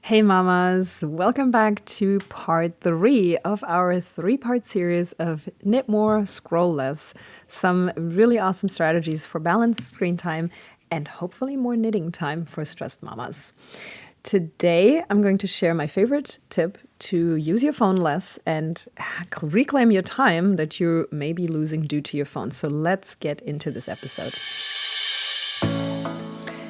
Hey mamas, welcome back to part 3 of our 3-part series of Knit More, Scroll Less. Some really awesome strategies for balanced screen time and hopefully more knitting time for stressed mamas. Today, I'm going to share my favorite tip to use your phone less and reclaim your time that you may be losing due to your phone. So let's get into this episode.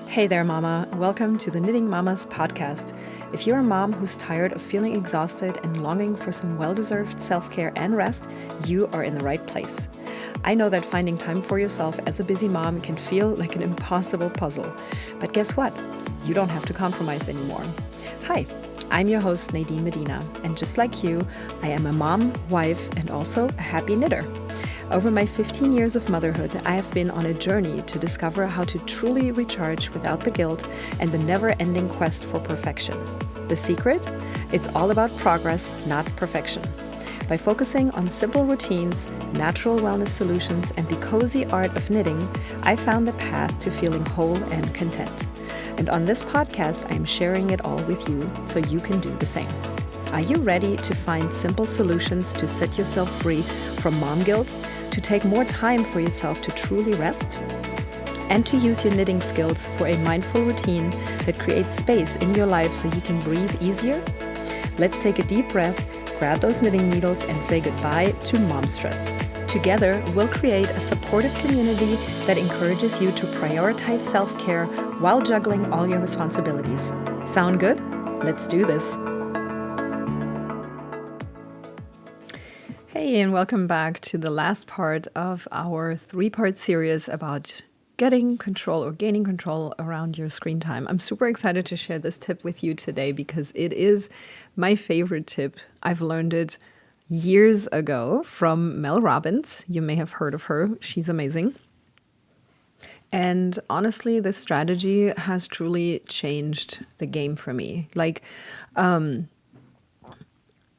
Hey there, mama. Welcome to the Knitting Mamas podcast. If you're a mom who's tired of feeling exhausted and longing for some well-deserved self-care and rest, you are in the right place. I know that finding time for yourself as a busy mom can feel like an impossible puzzle. But guess what? You don't have to compromise anymore. Hi, I'm your host, Nadine Medina, and just like you, I am a mom, wife, and also a happy knitter. Over my 15 years of motherhood, I have been on a journey to discover how to truly recharge without the guilt and the never-ending quest for perfection. The secret? It's all about progress, not perfection. By focusing on simple routines, natural wellness solutions, and the cozy art of knitting, I found the path to feeling whole and content. And on this podcast, I'm sharing it all with you so you can do the same. Are you ready to find simple solutions to set yourself free from mom guilt, to take more time for yourself to truly rest, and to use your knitting skills for a mindful routine that creates space in your life so you can breathe easier? Let's take a deep breath, grab those knitting needles, and say goodbye to mom stress. Together, we'll create a supportive community that encourages you to prioritize self-care while juggling all your responsibilities. Sound good? Let's do this. Hey, and welcome back to the last part of our 3-part series about getting control or gaining control around your screen time. I'm super excited to share this tip with you today because it is my favorite tip. I've learned it years ago from Mel Robbins. You may have heard of her. She's amazing. And honestly, this strategy has truly changed the game for me.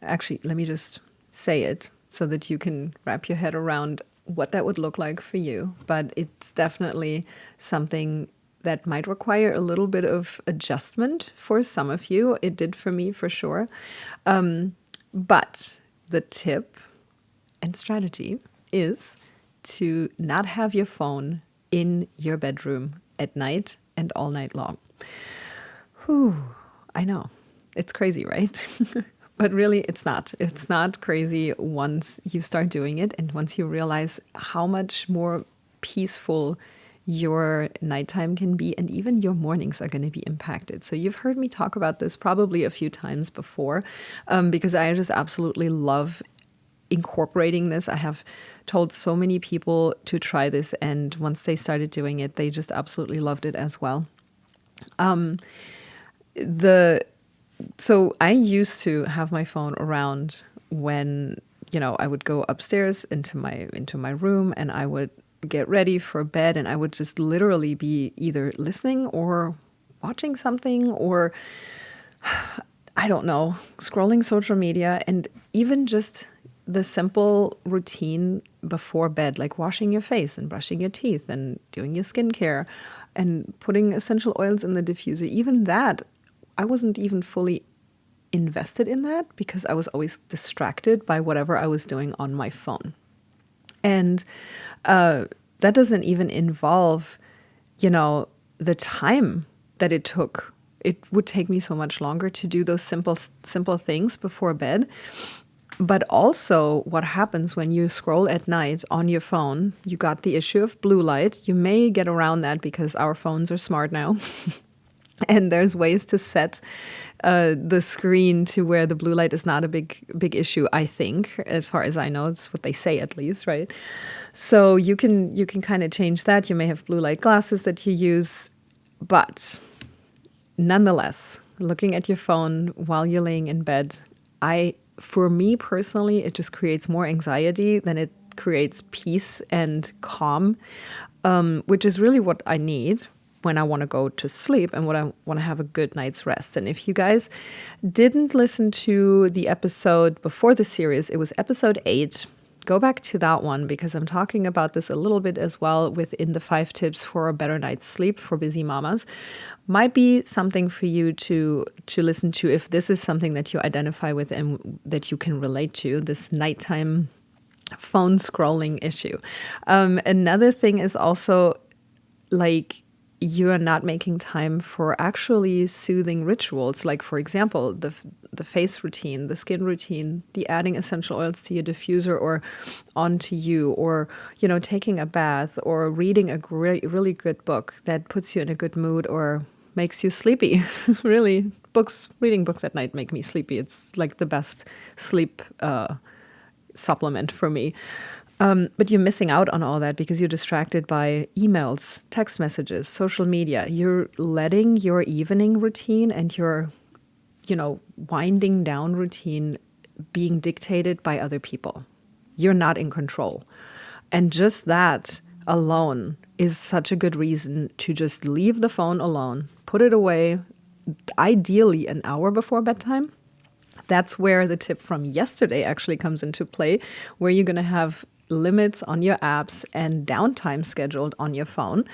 Actually, let me just say it so that you can wrap your head around what that would look like for you. But it's definitely something that might require a little bit of adjustment for some of you. It did for me, for sure. But the tip and strategy is to not have your phone in your bedroom at night and all night long. Whew, I know. It's crazy, right? But really, it's not. It's not crazy once you start doing it and once you realize how much more peaceful your nighttime can be, and even your mornings are going to be impacted. So you've heard me talk about this probably a few times before, because I just absolutely love incorporating this. I have told so many people to try this, and once they started doing it, they just absolutely loved it as well. So I used to have my phone around when, I would go upstairs into my room and I would get ready for bed, and I would just literally be either listening or watching something or, I don't know, scrolling social media, and even just the simple routine before bed, like washing your face and brushing your teeth and doing your skincare and putting essential oils in the diffuser. Even that, I wasn't even fully invested in that because I was always distracted by whatever I was doing on my phone. And that doesn't even involve, the time that it took. It would take me so much longer to do those simple things before bed. But also what happens when you scroll at night on your phone, you got the issue of blue light. You may get around that because our phones are smart now. And there's ways to set the screen to where the blue light is not a big issue, I think, as far as I know. It's what they say, at least, right? So you can kind of change that. You may have blue light glasses that you use. But nonetheless, looking at your phone while you're laying in bed, for me personally, it just creates more anxiety than it creates peace and calm, which is really what I need when I want to go to sleep and when I want to have a good night's rest. And if you guys didn't listen to the episode before the series, it was episode 8 go back to that one because I'm talking about this a little bit as well within the 5 tips for a better night's sleep for busy mamas. Might be something for you to listen to if this is something that you identify with and that you can relate to, this nighttime phone scrolling issue. Another thing is also like you are not making time for actually soothing rituals. Like, for example, the face routine, the skin routine, the adding essential oils to your diffuser or onto you, or, taking a bath or reading a great, really good book that puts you in a good mood or makes you sleepy. Really, reading books at night make me sleepy. It's like the best sleep supplement for me. But you're missing out on all that because you're distracted by emails, text messages, social media. You're letting your evening routine and your, winding down routine being dictated by other people. You're not in control. And just that alone is such a good reason to just leave the phone alone, put it away, ideally an hour before bedtime. That's where the tip from yesterday actually comes into play, where you're going to have limits on your apps and downtime scheduled on your phone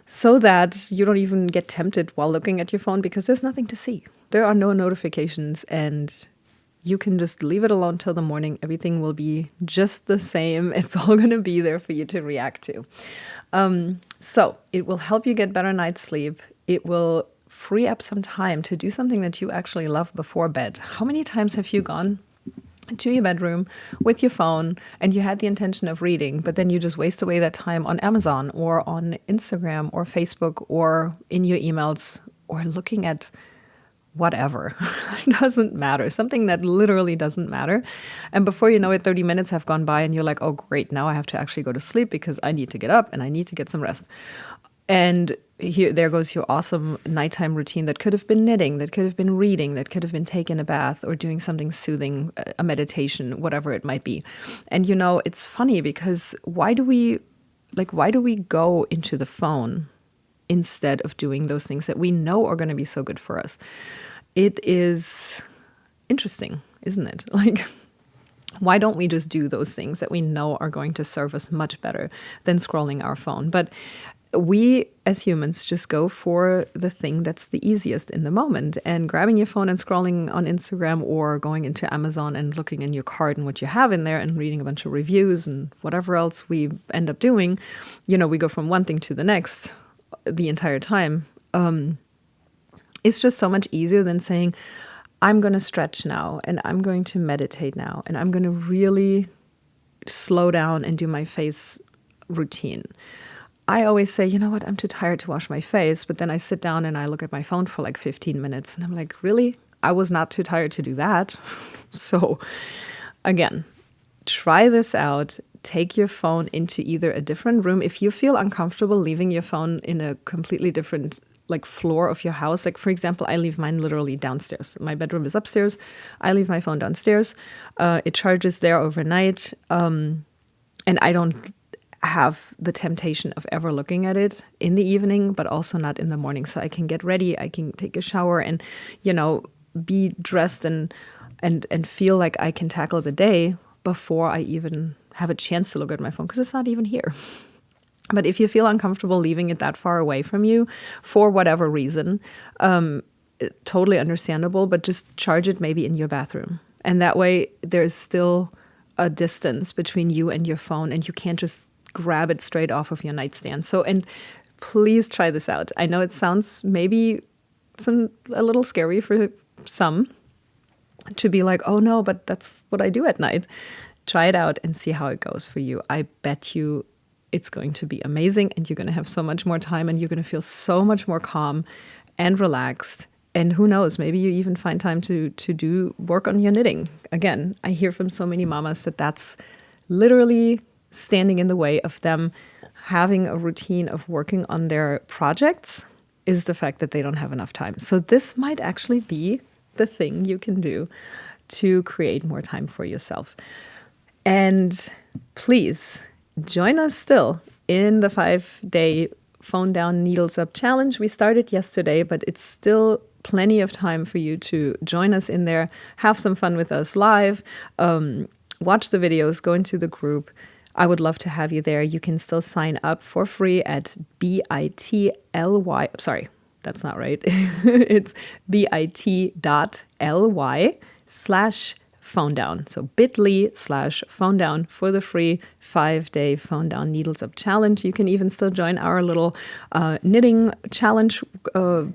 so that you don't even get tempted while looking at your phone because there's nothing to see. There are no notifications and you can just leave it alone till the morning. Everything will be just the same. It's all going to be there for you to react to. So it will help you get better night's sleep. It will free up some time to do something that you actually love before bed. How many times have you gone to your bedroom with your phone and you had the intention of reading, but then you just waste away that time on Amazon or on Instagram or Facebook or in your emails or looking at whatever. It doesn't matter. Something that literally doesn't matter. And before you know it, 30 minutes have gone by and you're like, oh, great. Now I have to actually go to sleep because I need to get up and I need to get some rest. And there goes your awesome nighttime routine that could have been knitting, that could have been reading, that could have been taking a bath or doing something soothing, a meditation, whatever it might be. And it's funny because why do we go into the phone instead of doing those things that we know are going to be so good for us? It is interesting, isn't it? Why don't we just do those things that we know are going to serve us much better than scrolling our phone? But we as humans just go for the thing that's the easiest in the moment, and grabbing your phone and scrolling on Instagram or going into Amazon and looking in your cart and what you have in there and reading a bunch of reviews and whatever else we end up doing, we go from one thing to the next the entire time. It's just so much easier than saying, I'm going to stretch now and I'm going to meditate now and I'm going to really slow down and do my face routine. I always say, you know what, I'm too tired to wash my face. But then I sit down and I look at my phone for like 15 minutes and I'm like, really? I was not too tired to do that. So again, try this out. Take your phone into either a different room. If you feel uncomfortable leaving your phone in a completely different floor of your house. Like, for example, I leave mine literally downstairs. My bedroom is upstairs. I leave my phone downstairs. It charges there overnight. And I don't have the temptation of ever looking at it in the evening, but also not in the morning. So I can get ready, I can take a shower and, be dressed and feel like I can tackle the day before I even have a chance to look at my phone because it's not even here. But if you feel uncomfortable leaving it that far away from you for whatever reason, totally understandable, but just charge it maybe in your bathroom. And that way there's still a distance between you and your phone and you can't just grab it straight off of your nightstand. So, and please try this out. I know it sounds maybe a little scary for some to be like, oh no, but that's what I do at night. Try it out and see how it goes for you. I bet you it's going to be amazing and you're going to have so much more time and you're going to feel so much more calm and relaxed. And who knows, maybe you even find time to do work on your knitting. Again, I hear from so many mamas that that's literally standing in the way of them having a routine of working on their projects is the fact that they don't have enough time. So this might actually be the thing you can do to create more time for yourself. And please join us still in the 5-day phone down, needles up challenge. We started yesterday, but it's still plenty of time for you to join us in there, have some fun with us live. watch the videos, go into the group. I would love to have you there. You can still sign up for free at bit.ly. Sorry, that's not right. It's bit.ly/phone down. So bit.ly/phone down for the free 5-day phone down needles up challenge. You can even still join our little knitting challenge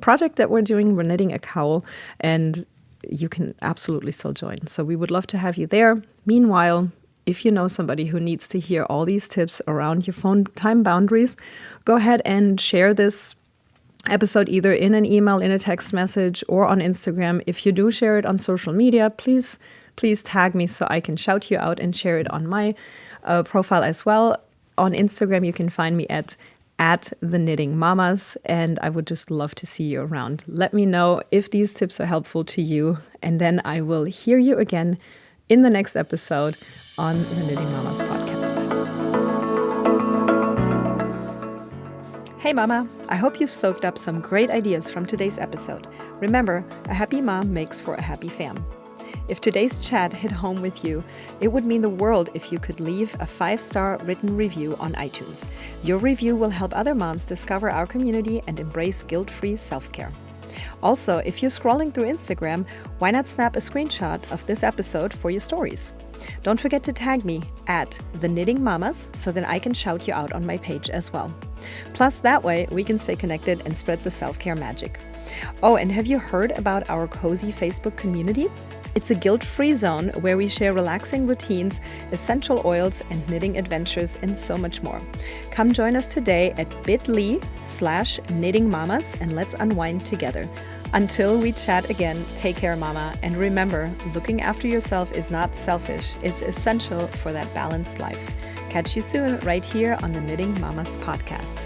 project that we're doing. We're knitting a cowl, and you can absolutely still join. So we would love to have you there. Meanwhile, if you know somebody who needs to hear all these tips around your phone time boundaries, go ahead and share this episode either in an email, in a text message, or on Instagram. If you do share it on social media, please tag me so I can shout you out and share it on my profile as well. On Instagram, you can find me at the Knitting Mamas, and I would just love to see you around. Let me know if these tips are helpful to you, and then I will hear you again in the next episode on the Knitting Mamas podcast. Hey Mama, I hope you've soaked up some great ideas from today's episode. Remember, a happy mom makes for a happy fam. If today's chat hit home with you, it would mean the world if you could leave a 5-star written review on iTunes. Your review will help other moms discover our community and embrace guilt-free self-care. Also, if you're scrolling through Instagram, why not snap a screenshot of this episode for your stories? Don't forget to tag me at the Knitting Mamas so that I can shout you out on my page as well. Plus, that way we can stay connected and spread the self-care magic. Oh, and have you heard about our cozy Facebook community? It's a guilt-free zone where we share relaxing routines, essential oils, and knitting adventures, and so much more. Come join us today at bit.ly/knitting mamas, and let's unwind together. Until we chat again, take care, Mama. And remember, looking after yourself is not selfish. It's essential for that balanced life. Catch you soon right here on the Knitting Mamas podcast.